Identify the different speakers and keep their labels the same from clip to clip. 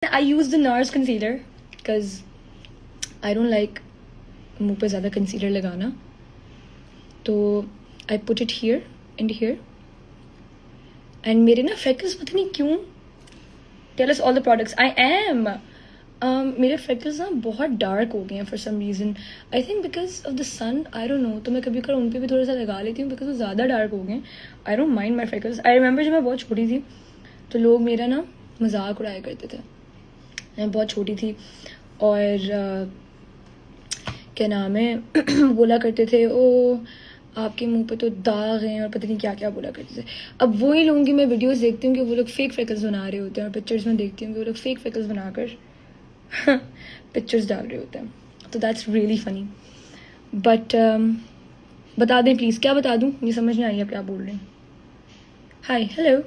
Speaker 1: I use the NARS concealer because I don't like मुंह पे ज़्यादा concealer लगाना, तो I put it here and here. And मेरे ना freckles पता नहीं क्यों, tell us all the products. I am मेरे freckles ना बहुत dark हो गए हैं for some reason. I think because of the sun, I don't know. तो मैं कभी कभी उन पे भी थोड़ा सा लगा लेती हूँ because वो ज़्यादा dark हो गए हैं. I don't mind my freckles. I remember जब मैं बहुत छोटी थी तो लोग मेरा ना मजाक उड़ाया करते थे. मैं बहुत छोटी थी और क्या नाम है बोला करते थे ओ आपके मुंह पे तो दाग हैं और पता नहीं क्या क्या बोला करते थे. अब वही लोगों की मैं वीडियोस देखती हूँ कि वो लोग फेक फ्रेकल्स बना रहे होते हैं और पिक्चर्स में देखती हूँ कि वो लोग फेक फ्रेकल्स बनाकर पिक्चर्स डाल रहे होते हैं. तो दैट्स रियली फनी. बट बता दें प्लीज़, क्या बता दूँ, मुझे समझ नहीं आई आप क्या बोल रहे हैं. हाय हेलो,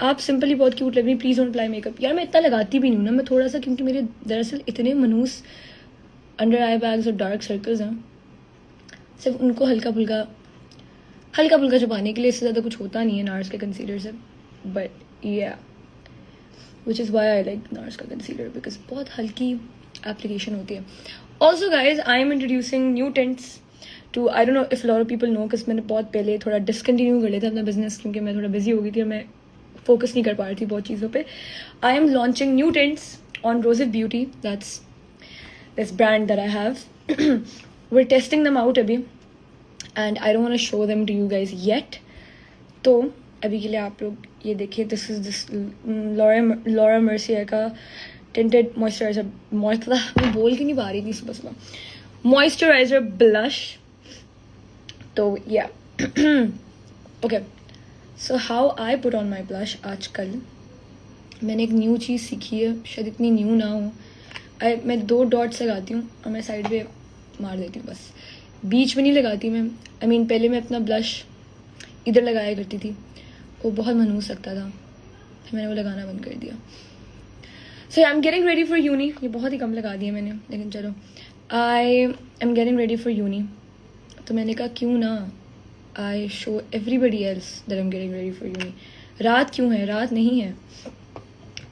Speaker 1: आप सिंपली बहुत क्यूट लग रही, प्लीज़ डोंट अप्लाई मेकअप. यार मैं इतना लगाती भी नहीं हूँ ना, मैं थोड़ा सा, क्योंकि मेरे दरअसल इतने मनूस अंडर आई बैग्स और डार्क सर्कल्स हैं, सिर्फ उनको हल्का फुल्का छुपाने के लिए. इससे ज़्यादा कुछ होता नहीं है नार्स के कंसीलर से. बट या which is why I like NARS का कंसीलर, बिकॉज बहुत हल्की एप्लीकेशन होती है. Also guys I am introducing new tints too, I don't know if lot of people know, because मैंने बहुत पहले थोड़ा डिसकंटिन्यू कर लिया था अपना बिजनेस, क्योंकि मैं थोड़ा बिजी हो गई थी और मैं फोकस नहीं कर पा रही थी बहुत चीज़ों पे. I am launching new tints on रोजिव beauty. That's this brand that I have. We're testing them out अभी and I don't want to show them to you guys yet. तो अभी के लिए आप लोग ये देखिए, this is this Laura Mercier का tinted moisturizer, मैं बोल के नहीं पा रही थी सुबह moisturizer blush. तो yeah okay, so how I put on my blush. आजकल मैंने एक न्यू चीज़ सीखी है, शायद इतनी न्यू ना हो. मैं 2 डॉट्स लगाती हूँ और मैं साइड पे मार देती हूँ, बस बीच में नहीं लगाती मैं. I mean, पहले मैं अपना ब्लश इधर लगाया करती थी, वो बहुत मनहूस लगता था, फिर मैंने वो लगाना बंद कर दिया. So I am getting ready for uni. ये बहुत ही कम लगा दिया मैंने, लेकिन चलो, I am getting ready for uni. तो मैंने कहा क्यों ना I show everybody else that I am getting ready for uni. रात क्यों है? रात नहीं है,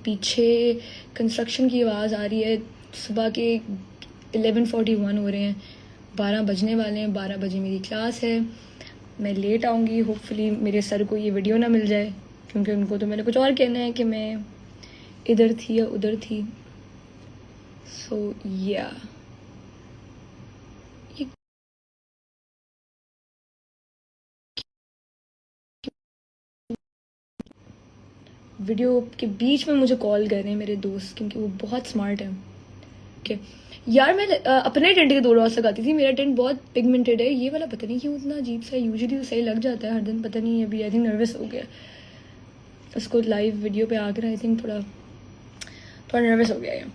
Speaker 1: पीछे कंस्ट्रक्शन की आवाज़ आ रही है. सुबह के 11:41 हो रहे हैं, 12 बजने वाले हैं. 12 बजे मेरी क्लास है, मैं लेट आऊँगी. होपफुली मेरे सर को ये वीडियो ना मिल जाए, क्योंकि उनको तो मैंने कुछ और कहना है कि मैं इधर थी या उधर थी. सो या वीडियो के बीच में मुझे कॉल कर रहे हैं मेरे दोस्त, क्योंकि वो बहुत स्मार्ट है. ओके यार, मैं अपने टेंट के 2 डॉट्स लगाती थी. मेरा टेंट बहुत पिगमेंटेड है, ये वाला पता नहीं क्यों इतना अजीब सा है. यूजुअली तो सही लग जाता है हर दिन, पता नहीं अभी आई थिंक नर्वस हो गया उसको लाइव वीडियो पे आकर. आई थिंक थोड़ा नर्वस हो गया है.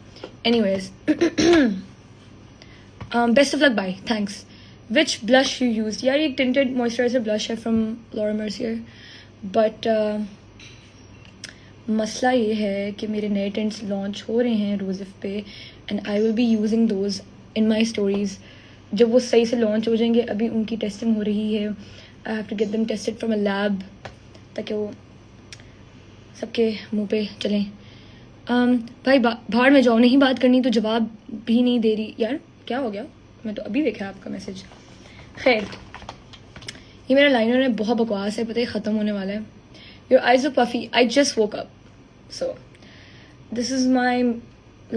Speaker 1: Anyways best of luck, bye, thanks. Which blush you use? यार ये टिंटेड मॉइस्चराइजर ब्लश है फ्रॉम लॉरा मर्सियर. बट मसला ये है कि मेरे नए टेंट्स लॉन्च हो रहे हैं रोज़िफ पे, and I will be using those in my stories. जब वो सही से लॉन्च हो जाएंगे, अभी उनकी टेस्टिंग हो रही है. I have to get them tested from a lab, ताकि वो सबके मुंह पे चलें. भाई बाहर में जाओ, नहीं बात करनी तो जवाब भी नहीं दे रही. यार क्या हो गया? मैं तो अभी देखा आपका मैसेज. खैर, ये मेरा लाइनर है, बहुत बकवास है, पता है ख़त्म होने वाला है. Your eyes are puffy. I just woke up. So, this is my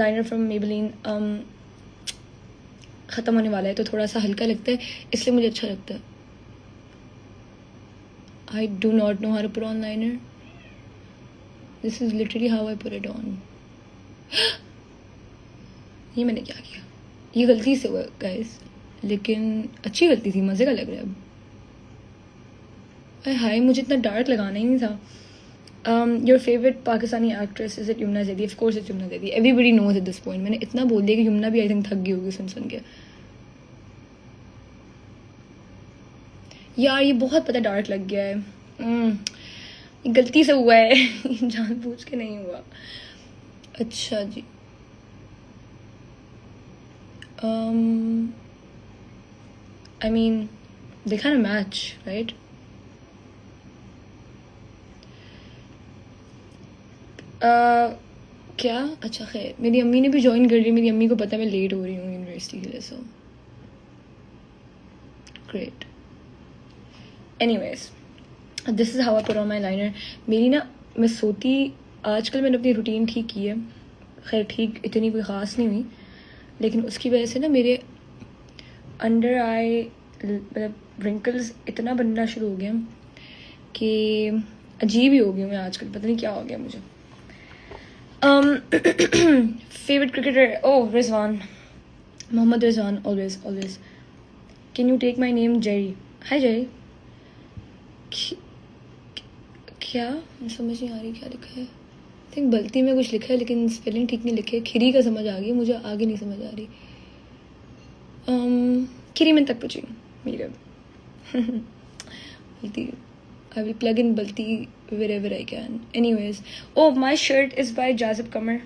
Speaker 1: liner from Maybelline. ख़त्म होने वाला है तो थोड़ा सा हल्का लगता है, इसलिए मुझे अच्छा लगता है. I do not know how to put on liner. This is literally how I put it on. ये मैंने क्या किया? ये गलती से हुआ guys, लेकिन अच्छी गलती थी, मज़े का लग रहा है अब. हाय, मुझे इतना डार्क लगाना ही नहीं था. Your favourite Pakistani actress is it Yumna Zaidi? Of course it's Yumna Zaidi. Everybody knows at this point. मैंने इतना बोल दिया कि यमुना भी आई थिंक थक गई होगी सुन के. यार ये बहुत पता डार्क लग गया है. ये गलती से हुआ है जानबूझ के नहीं हुआ. अच्छा जी. आई मीन देखा ना मैच, राइट? क्या? अच्छा खैर, मेरी अम्मी ने भी ज्वाइन कर ली. मेरी अम्मी को पता है मैं लेट हो रही हूँ यूनिवर्सिटी के लिए, so great. Anyways, this is how I put on my liner. मेरी ना, मैं सोती, आजकल मैंने अपनी रूटीन ठीक की है. खैर ठीक इतनी कोई ख़ास नहीं हुई, लेकिन उसकी वजह से ना मेरे अंडर आई मतलब रिंकल्स इतना बनना शुरू हो गया कि अजीब ही हो गई मैं आजकल. पता नहीं क्या हो गया मुझे. Favourite cricketer, oh Rizwan, Muhammad Rizwan. Always always. Can you take my name Jerry? Hi Jerry. क्या? मुझे समझ नहीं आ रही क्या लिखा है. आई थिंक बल्ती में कुछ लिखा है लेकिन स्पेलिंग ठीक नहीं लिखे है. खिरी का समझ आ गई, मुझे आगे नहीं समझ आ रही. खिरी में तक पूछी Meerab. Balti. I will plug in Balti wherever I can. Anyways, oh my shirt is by Jazib Kamar.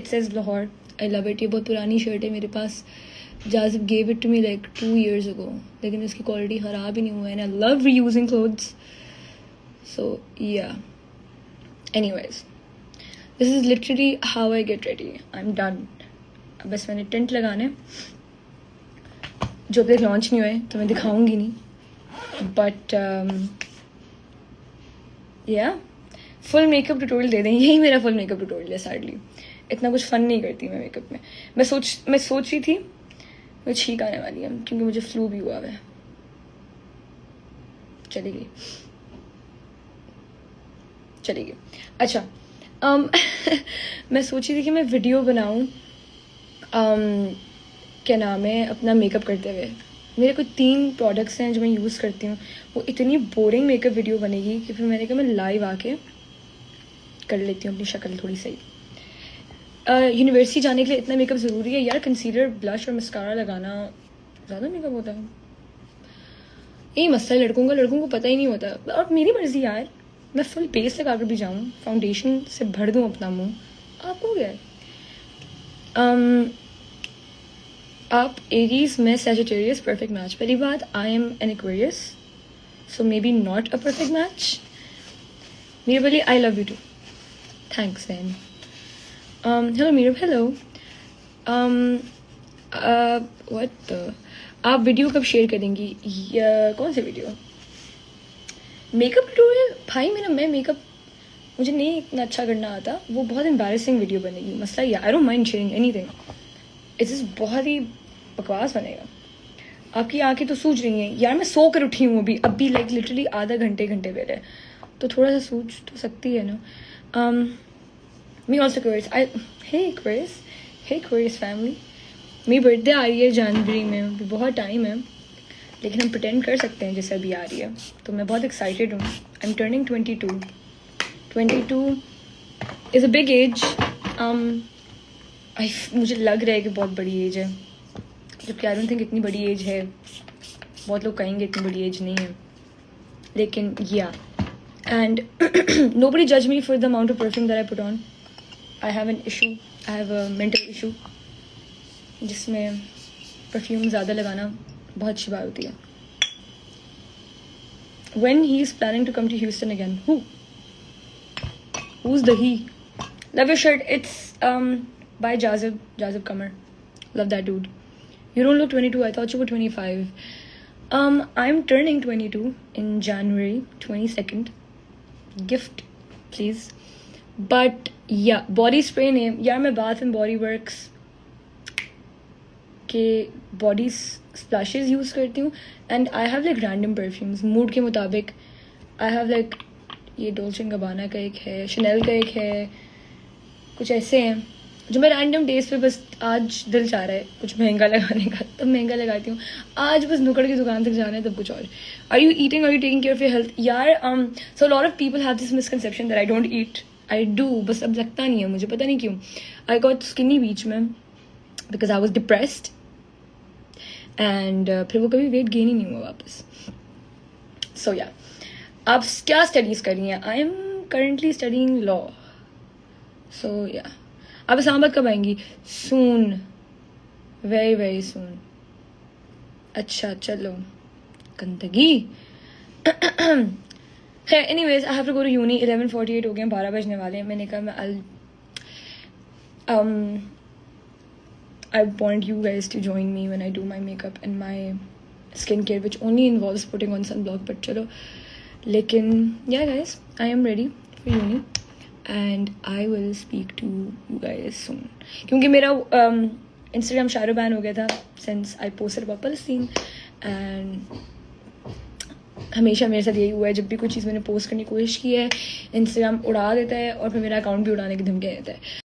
Speaker 1: It says Lahore. I love it. ये बहुत पुरानी शर्ट है मेरे पास. Jazib gave it to me like 2 years ago. लेकिन इसकी quality ख़राब ही नहीं हुआ है. And I love reusing clothes. So yeah. Anyways, this is literally how I get ready. I'm done. अब बस मैंने टेंट लगाने, जो अभी लॉन्च नहीं हुए तो मैं दिखाऊंगी नहीं. But या फुल मेकअप ट्यूटोरियल दे दें. यही मेरा फुल मेकअप ट्यूटोरियल है. सैडली इतना कुछ फन नहीं करती मैं मेकअप में. मैं सोच रही थी वो छींक आने वाली है क्योंकि मुझे फ्लू भी हुआ है. चली गई. अच्छा, मैं सोची थी कि मैं वीडियो बनाऊं क्या नाम है अपना मेकअप करते हुए. मेरे कुछ 3 प्रोडक्ट्स हैं जो मैं यूज़ करती हूँ. वो इतनी बोरिंग मेकअप वीडियो बनेगी कि फिर मैंने कहा मैं लाइव आके कर लेती हूँ अपनी शक्ल थोड़ी सही. यूनिवर्सिटी जाने के लिए इतना मेकअप ज़रूरी है यार. कंसीलर, ब्लश और मस्कारा लगाना ज़्यादा मेकअप होता है. यही मसला है लड़कों को पता ही नहीं होता. और मेरी मर्जी यार, मैं फुल बेस लगा कर भी जाऊँ, फाउंडेशन से भर दूँ अपना मुँह, आपको क्या है. आप एरीज में सैजिटेरियस, परफेक्ट मैच. पहली बात, I am an Aquarius, so may be not a perfect match. Mirab, I love you too. Thanks man. Hello Mirab, hello. What आप वीडियो कब शेयर करेंगी? कौन सी वीडियो? Makeup tutorial? भाई मैं मेकअप मुझे नहीं इतना अच्छा करना आता. वो बहुत एम्बैरेसिंग वीडियो बनेगी. मसला ये, I don't mind sharing anything. It's बहुत ही बकवास बनेगा. आपकी आंखें तो सूज रही हैं यार. मैं सो कर उठी हूँ अभी लाइक लिटरली आधा घंटे पहले, तो थोड़ा सा सूज तो सकती है ना. Me also curious. Hey curious family, मेरी बर्थडे आ रही है जनवरी में. अभी बहुत टाइम है, लेकिन हम प्रिटेंड कर सकते हैं जैसे अभी आ रही है. तो मैं बहुत एक्साइटेड हूँ. I am turning 22. 22 is a big age. मुझे लग रहा है कि बहुत बड़ी एज है, जबकि आई डोंट थिंक इतनी बड़ी एज है. बहुत लोग कहेंगे इतनी बड़ी एज नहीं है, लेकिन या. एंड नोबडी जज me for the amount of perfume that I put on. I have an issue, I have a mental issue, जिसमें परफ्यूम ज़्यादा लगाना बहुत अच्छी बात होती है. When he is planning to come to Houston again? Who's the he? Love your shirt. It's by Jazib Kamar. Love that dude. You don't look 22. I thought you were 25. I'm turning 22 in January 22nd. Gift, please. But yeah, body spray name. यार मैं Bath and Body Works के body splashes use करती हूँ. And I have like random perfumes mood के मुताबिक. I have like ये डोल्चे and गबाना का एक है, शनेल का एक है, कुछ ऐसे हैं जो मैं रैंडम डेज पे बस आज दिल चाह रहा है कुछ महंगा लगाने का तब महंगा लगाती हूँ. आज बस नुक्कड़ की दुकान तक जाना है तब कुछ और. Are you eating, are you taking care of your health? यार so lot of people have this misconception that I don't eat. I do, बस अब लगता नहीं है मुझे, पता नहीं क्यों. आई गॉट स्किनी बीच में because I was depressed and फिर वो कभी वेट गेन ही नहीं हुआ वापस. सो या, आप क्या स्टडीज़ कर रही हैं? I am currently studying law. So yeah, आप इस्लामाबाद कब आएंगी? Soon, very very soon. अच्छा चलो, गंदगी. Anyways, I have to go to uni. 11:48 हो गए, 12 बजने वाले हैं. मैंने कहा मैं I want you guys to join me when I do my makeup and my skincare, which only involves putting on sunblock. But chalo, lekin yeah guys, I am ready for uni and I will speak to you guys soon. क्योंकि मेरा Instagram shadow ban हो गया था since I posted about Palestine, and हमेशा मेरे साथ यही हुआ है, जब भी कोई चीज़ मैंने पोस्ट करने की कोशिश की है Instagram उड़ा देता है और फिर मेरा अकाउंट भी उड़ाने की धमकी देता है.